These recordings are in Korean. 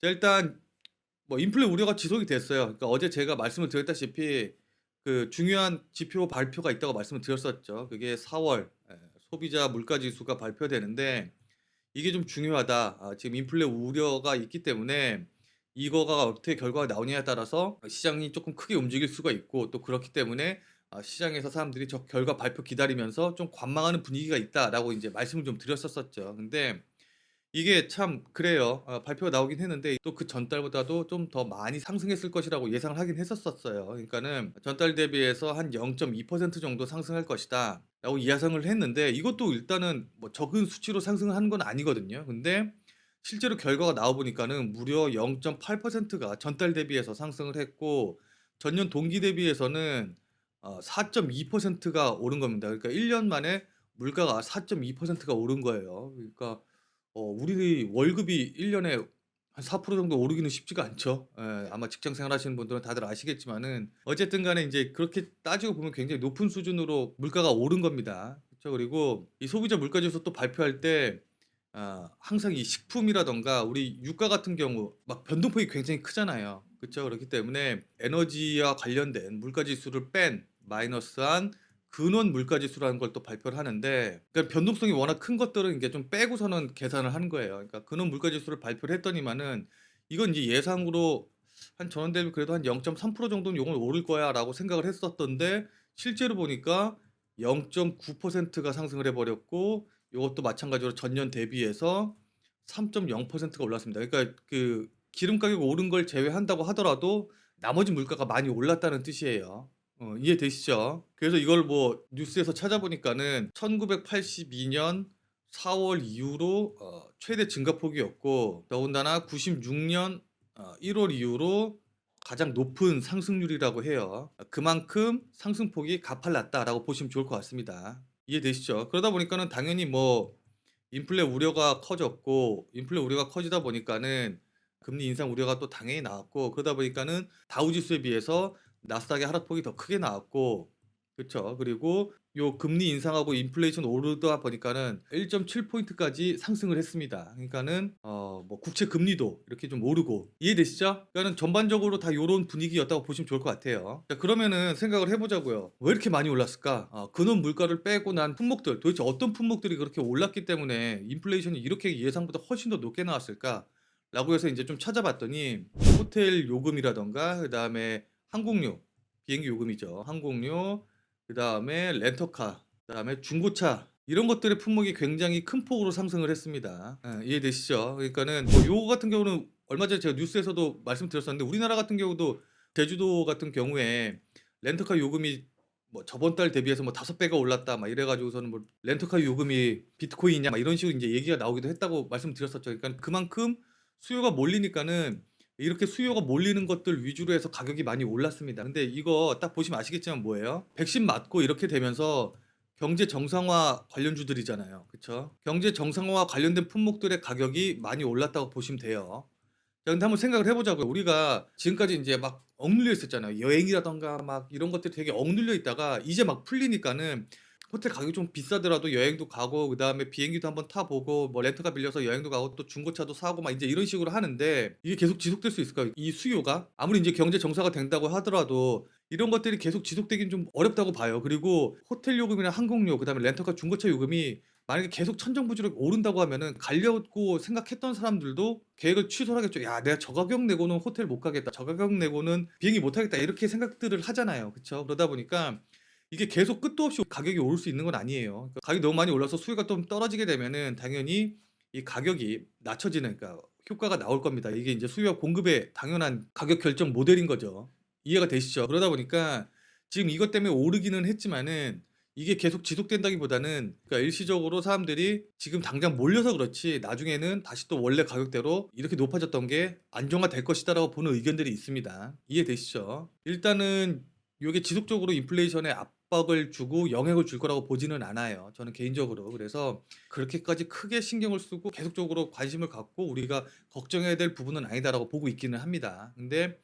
자, 일단 뭐 인플레 우려가 지속이 됐어요. 그러니까 어제 제가 말씀을 드렸다시피 그 중요한 지표 발표가 있다고 말씀을 드렸었죠. 그게 4월 소비자 물가 지수가 발표되는데 이게 좀 중요하다. 지금 인플레 우려가 있기 때문에 이거가 어떻게 결과가 나오냐에 따라서 시장이 조금 크게 움직일 수가 있고, 또 그렇기 때문에 시장에서 사람들이 저 결과 발표 기다리면서 좀 관망하는 분위기가 있다라고 이제 말씀을 좀 드렸었었죠. 근데 이게 참 그래요. 발표가 나오긴 했는데 또 그 전달보다도 좀 더 많이 상승했을 것이라고 예상을 하긴 했었었어요. 그러니까는 전달 대비해서 한 0.2% 정도 상승할 것이다라고 예상을 했는데, 이것도 일단은 뭐 적은 수치로 상승을 하는 건 아니거든요. 근데 실제로 결과가 나와 보니까는 무려 0.8%가 전달 대비해서 상승을 했고, 전년 동기 대비해서는 4.2%가 오른 겁니다. 그러니까 1년 만에 물가가 4.2%가 오른 거예요. 그러니까 우리 월급이 1 년에 한 4% 정도 오르기는 쉽지가 않죠. 예. 아마 직장 생활하시는 분들은 다들 아시겠지만은 어쨌든 간에 인제 그렇게 따지고 보면 굉장히 높은 수준으로 물가가 오른 겁니다. 그쵸. 그리고 이 소비자 물가 지수 또 발표할 때 항상 이 식품이라든가 우리 유가 같은 경우 막 변동폭이 굉장히 크잖아요. 그쵸. 그렇기 때문에 에너지와 관련된 물가 지수를 뺀 마이너스한 근원 물가 지수라는 걸 또 발표를 하는데, 그러니까 변동성이 워낙 큰 것들은 이게 좀 빼고서는 계산을 하는 거예요. 그러니까 근원 물가 지수를 발표를 했더니만은 이건 이제 예상으로 한 전원 대비 그래도 한 0.3% 정도는 요건 오를 거야라고 생각을 했었던데, 실제로 보니까 0.9%가 상승을 해 버렸고, 요것도 마찬가지로 전년 대비해서 3.0%가 올랐습니다. 그러니까 그 기름 가격 오른 걸 제외한다고 하더라도 나머지 물가가 많이 올랐다는 뜻이에요. 이해되시죠? 그래서 이걸 뭐 뉴스에서 찾아보니까는 1982년 4월 이후로 최대 증가폭이었고, 더군다나 96년 1월 이후로 가장 높은 상승률이라고 해요. 그만큼 상승폭이 가팔랐다라고 보시면 좋을 것 같습니다. 이해되시죠? 그러다 보니까는 당연히 뭐 인플레 우려가 커졌고, 인플레 우려가 커지다 보니까는 금리 인상 우려가 또 당연히 나왔고, 그러다 보니까는 다우 지수에 비해서 나스닥의 하락폭이 더 크게 나왔고, 그쵸. 그리고 요 금리 인상하고 인플레이션 오르다 보니까는 1.7 포인트까지 상승을 했습니다. 그러니까는 뭐 국채 금리도 이렇게 좀 오르고, 이해되시죠? 그러니까는 전반적으로 다 요런 분위기였다고 보시면 좋을 것 같아요. 자, 그러면은 생각을 해 보자고요. '왜 이렇게 많이 올랐을까?' 근원 물가를 빼고 난 품목들, 도대체 어떤 품목들이 그렇게 올랐기 때문에 인플레이션이 이렇게 예상보다 훨씬 더 높게 나왔을까?'라고 해서 인제 좀 찾아봤더니, 호텔 요금이라든가 그다음에 항공료, 비행기 요금이죠. 항공료, 그다음에 렌터카, 그다음에 중고차, 이런 것들의 품목이 굉장히 큰 폭으로 상승을 했습니다. 이해되시죠? 그러니까는 뭐 요거 같은 경우는 얼마 전에 제가 뉴스에서도 말씀드렸었는데, 우리나라 같은 경우도 제주도 같은 경우에 렌터카 요금이 뭐 "저번 달 대비해서 뭐 5 배가 올랐다." 막 이래 가지고서는 뭐 "렌터카 요금이 비트코인이냐." 막 이런 식으로 인제 얘기가 나오기도 했다고 말씀드렸었죠. 그러니깐 그만큼 수요가 몰리니까는 이렇게 수요가 몰리는 것들 위주로 해서 가격이 많이 올랐습니다. 근데 이거 딱 보시면 아시겠지만 뭐예요? 백신 맞고 이렇게 되면서 경제 정상화 관련주들이잖아요. 그쵸? 경제 정상화와 관련된 품목들의 가격이 많이 올랐다고 보시면 돼요. 자, 근데 한번 생각을 해 보자고요. 우리가 지금까지 인제 막 억눌려 있었잖아요. 여행이라든가 막 이런 것들이 되게 억눌려 있다가 이제 막 풀리니까는 호텔 가격이 좀 비싸더라도 여행도 가고, 그다음에 비행기도 한번 타 보고, 뭐 렌터카 빌려서 여행도 가고, 또 중고차도 사고 막 인제 이런 식으로 하는데, 이게 계속 지속될 수 있을까요? 이 수요가? 아무리 인제 경제 정상화 된다고 하더라도 이런 것들이 계속 지속되긴 좀 어렵다고 봐요. 그리고 호텔 요금이나 항공료, 그다음에 렌터카 중고차 요금이 만약에 계속 천정부지로 오른다고 하면은 가려고 생각했던 사람들도 계획을 취소를 하겠죠. '야, 내가 저 가격 내고는 호텔 못 가겠다. 저 가격 내고는 비행기 못 타겠다.' 이렇게 생각들을 하잖아요. 그쵸? 그러다 보니까 이게 계속 끝도 없이 가격이 오를 수 있는 건 아니에요. 그러니까 가격이 너무 많이 올라서 수요가 좀 떨어지게 되면은 당연히 이 가격이 낮춰지는, 그러니까 효과가 나올 겁니다. 이게 인제 수요와 공급의 당연한 가격 결정 모델인 거죠. 이해가 되시죠? 그러다 보니까 지금 이것 때문에 오르기는 했지만은 이게 계속 지속된다기보다는, 그러니까 일시적으로 사람들이 지금 당장 몰려서 그렇지 나중에는 다시 또 원래 가격대로 이렇게 높아졌던 게 안정화될 것이다라고 보는 의견들이 있습니다. 이해되시죠? 일단은 요게 지속적으로 인플레이션에 압박을 주고 영향을 줄 거라고 보지는 않아요, 저는 개인적으로. 그래서 그렇게까지 크게 신경을 쓰고 계속적으로 관심을 갖고 우리가 걱정해야 될 부분은 아니다라고 보고 있기는 합니다. 근데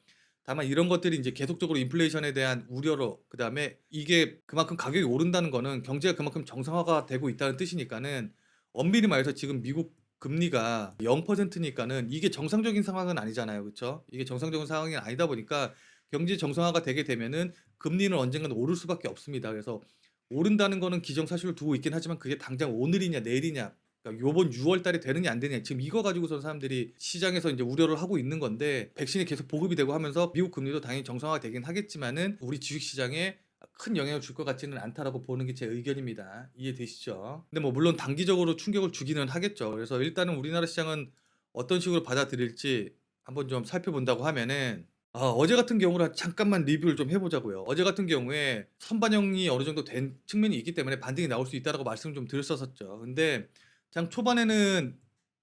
다만 이런 것들이 인제 계속적으로 인플레이션에 대한 우려로, 그다음에 이게 그만큼 가격이 오른다는 거는 경제가 그만큼 정상화가 되고 있다는 뜻이니까는, 엄밀히 말해서 지금 미국 금리가 0%니까는 이게 정상적인 상황은 아니잖아요. 그쵸? 이게 정상적인 상황이 아니다 보니까 경제 정상화가 되게 되면은 금리는 언젠가는 오를 수밖에 없습니다. 그래서 오른다는 거는 기정사실을 두고 있긴 하지만 그게 당장 오늘이냐 내일이냐, 그러니까 요번 6월 달에 되느냐 안 되느냐, 지금 이거 가지고서 사람들이 시장에서 이제 우려를 하고 있는 건데, 백신이 계속 보급이 되고 하면서 미국 금리도 당연히 정상화가 되긴 하겠지만은 우리 주식 시장에 큰 영향을 줄 것 같지는 않다라고 보는 게 제 의견입니다. 이해되시죠? 근데 뭐 물론 단기적으로 충격을 주기는 하겠죠. 그래서 일단은 우리나라 시장은 어떤 식으로 받아들일지 한번 좀 살펴본다고 하면은, 어제 같은 경우를 잠깐만 리뷰를 좀 해보자고요. 어제 같은 경우에 선반영이 어느 정도 된 측면이 있기 때문에 반등이 나올 수 있다라고 말씀을 좀 드렸었죠. 근데 장 초반에는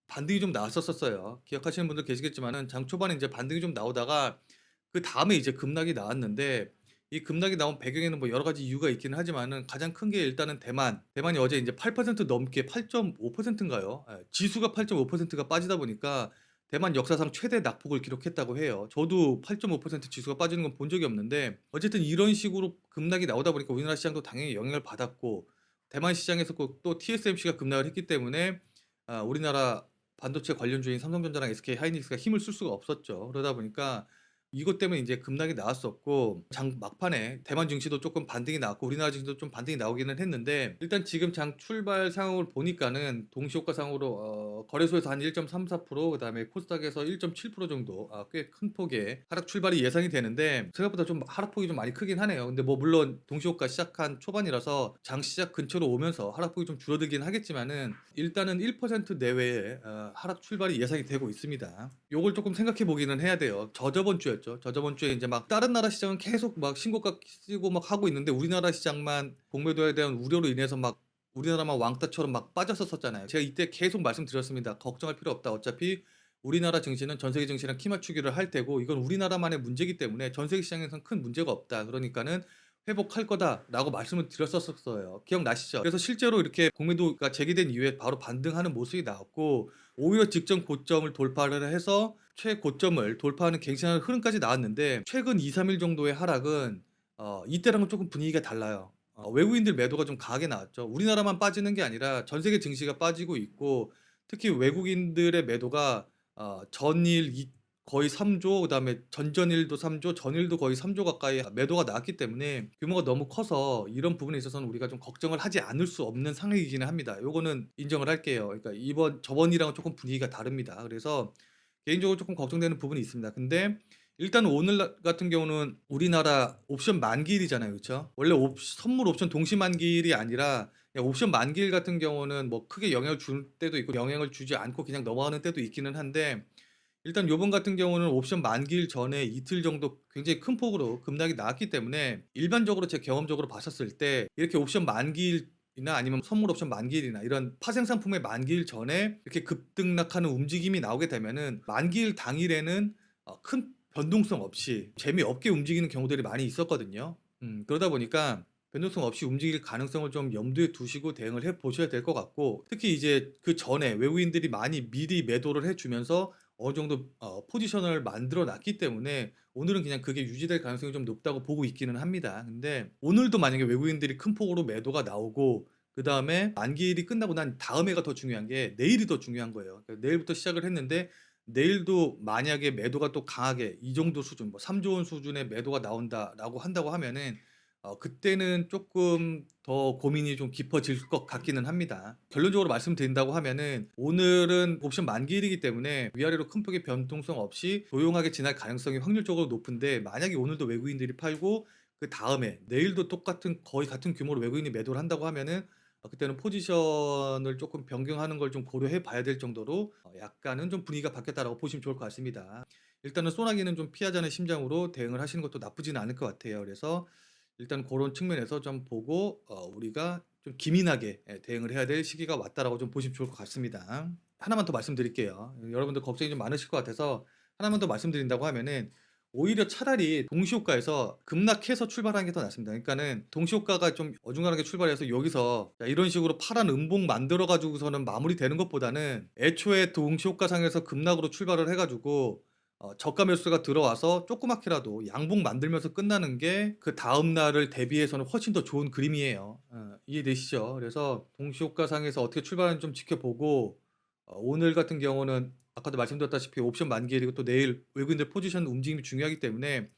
반등이 좀 나왔었어요. 기억하시는 분들 계시겠지만은 장 초반에 이제 반등이 좀 나오다가 그 다음에 이제 급락이 나왔는데, 이 급락이 나온 배경에는 뭐 여러 가지 이유가 있기는 하지만은 가장 큰 게 일단은 대만이 어제 이제 8% 넘게, 8.5%인가요? 예, 지수가 8.5%가 빠지다 보니까 대만 역사상 최대 낙폭을 기록했다고 해요. 저도 8.5% 지수가 빠지는 건 본 적이 없는데, 어쨌든 이런 식으로 급락이 나오다 보니까 우리나라 시장도 당연히 영향을 받았고, 대만 시장에서 또 TSMC가 급락을 했기 때문에 우리나라 반도체 관련주인 삼성전자랑 SK 하이닉스가 힘을 쓸 수가 없었죠. 그러다 보니까 이것 때문에 이제 급락이 나왔었고, 장 막판에 대만 증시도 조금 반등이 나왔고 우리나라 증시도 좀 반등이 나오기는 했는데, 일단 지금 장 출발 상황을 보니까는 동시효과 상으로 거래소에서 한 1.34%, 그다음에 코스닥에서 1.7% 정도, 꽤 큰 폭의 하락 출발이 예상이 되는데, 생각보다 좀 하락폭이 좀 많이 크긴 하네요. 근데 뭐 물론 동시효과 시작한 초반이라서 장 시작 근처로 오면서 하락폭이 좀 줄어들긴 하겠지만은 일단은 1% 내외의 하락 출발이 예상이 되고 있습니다. 요걸 조금 생각해 보기는 해야 돼요. 저저번 주였죠. 저저번 주에 이제 막 다른 나라 시장은 계속 막 신고가 쓰고 막 하고 있는데 우리나라 시장만 공매도에 대한 우려로 인해서 막 우리나라만 왕따처럼 막 빠졌었잖아요. 제가 이때 계속 말씀드렸습니다. 걱정할 필요 없다. 어차피 우리나라 증시는 전 세계 증시랑 키 맞추기를 할 테고 이건 우리나라만의 문제이기 때문에 전 세계 시장에서는 큰 문제가 없다. 그러니까는 회복할 거다라고 말씀을 드렸었어요. 기억나시죠? 그래서 실제로 이렇게 공매도가 제기된 이후에 바로 반등하는 모습이 나왔고, 오히려 직전 고점을 돌파를 해서 최고점을 돌파하는 굉장한 흐름까지 나왔는데, 최근 2, 3일 정도의 하락은 이때랑은 조금 분위기가 달라요. 외국인들 매도가 좀 강하게 나왔죠. 우리나라만 빠지는 게 아니라 전 세계 증시가 빠지고 있고, 특히 외국인들의 매도가 전일 거의 3조, 그다음에 전전일도 3조, 전일도 거의 3조 가까이 매도가 나왔기 때문에 규모가 너무 커서 이런 부분에 있어서는 우리가 좀 걱정을 하지 않을 수 없는 상황이기는 합니다. 요거는 인정을 할게요. 그러니까 저번이랑은 조금 분위기가 다릅니다. 그래서 개인적으로 조금 걱정되는 부분이 있습니다. 근데 일단 오늘 같은 경우는 우리나라 옵션 만기일이잖아요. 그쵸? 원래 선물 옵션 동시 만기일이 아니라 그냥 옵션 만기일 같은 경우는 뭐 크게 영향을 줄 때도 있고 영향을 주지 않고 그냥 넘어가는 때도 있기는 한데, 일단 요번 같은 경우는 옵션 만기일 전에 이틀 정도 굉장히 큰 폭으로 급락이 나왔기 때문에, 일반적으로 제 경험적으로 봤었을 때 이렇게 옵션 만기일이나 아니면 선물 옵션 만기일이나 이런 파생 상품의 만기일 전에 이렇게 급등락하는 움직임이 나오게 되면은 만기일 당일에는 큰 변동성 없이 재미없게 움직이는 경우들이 많이 있었거든요. 그러다 보니까 변동성 없이 움직일 가능성을 좀 염두에 두시고 대응을 해 보셔야 될 것 같고, 특히 이제 그 전에 외국인들이 많이 미리 매도를 해 주면서 어느 정도 포지션을 만들어 놨기 때문에 오늘은 그냥 그게 유지될 가능성이 좀 높다고 보고 있기는 합니다. 근데 오늘도 만약에 외국인들이 큰 폭으로 매도가 나오고 그다음에 만기일이 끝나고 난 다음에가 더 중요한 게 내일이 더 중요한 거예요. 그러니까 내일부터 시작을 했는데 내일도 만약에 매도가 또 강하게 이 정도 수준, 뭐 3조 원 수준의 매도가 나온다라고 한다고 하면은 그때는 조금 더 고민이 좀 깊어질 것 같기는 합니다. 결론적으로 말씀드린다고 하면은 오늘은 옵션 만기일이기 때문에 위아래로 큰 폭의 변동성 없이 조용하게 지날 가능성이 확률적으로 높은데, 만약에 오늘도 외국인들이 팔고 그 다음에 내일도 거의 같은 규모로 외국인이 매도를 한다고 하면은 그때는 포지션을 조금 변경하는 걸 좀 고려해 봐야 될 정도로 약간은 좀 분위기가 바뀌었다라고 보시면 좋을 것 같습니다. 일단은 소나기는 좀 피하자는 심정으로 대응을 하시는 것도 나쁘지는 않을 것 같아요. 그래서 일단 그런 측면에서 좀 보고 우리가 좀 기민하게 대응을 해야 될 시기가 왔다라고 좀 보시면 좋을 것 같습니다. 하나만 더 말씀드릴게요. 여러분들 걱정이 좀 많으실 것 같아서 하나만 더 말씀드린다고 하면은, 오히려 차라리 동시효과에서 급락해서 출발하는 게 더 낫습니다. 그러니까는 동시효과가 좀 어중간하게 출발해서 여기서 이런 식으로 파란 음봉 만들어 가지고서는 마무리되는 것보다는 애초에 동시효과상에서 급락으로 출발을 해 가지고 저가 매수가 들어와서 조그맣게라도 양봉 만들면서 끝나는 게 그다음 날을 대비해서는 훨씬 더 좋은 그림이에요. 이해되시죠? 그래서 동시효과상에서 어떻게 출발하는지 좀 지켜보고 오늘 같은 경우는 아까도 말씀드렸다시피 옵션 만기일이고 또 내일 외국인들 포지션 움직임이 중요하기 때문에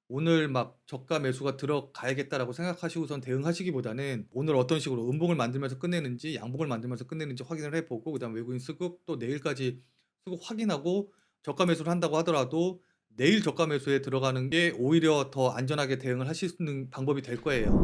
오늘 막 '저가 매수가 들어가야겠다.'라고 생각하시고선 대응하시기보다는 오늘 어떤 식으로 음봉을 만들면서 끝내는지 양봉을 만들면서 끝내는지 확인을 해 보고 그다음에 외국인 수급 또 내일까지 수급 확인하고 저가 매수를 한다고 하더라도 내일 저가 매수에 들어가는 게 오히려 더 안전하게 대응을 하실 수 있는 방법이 될 거예요.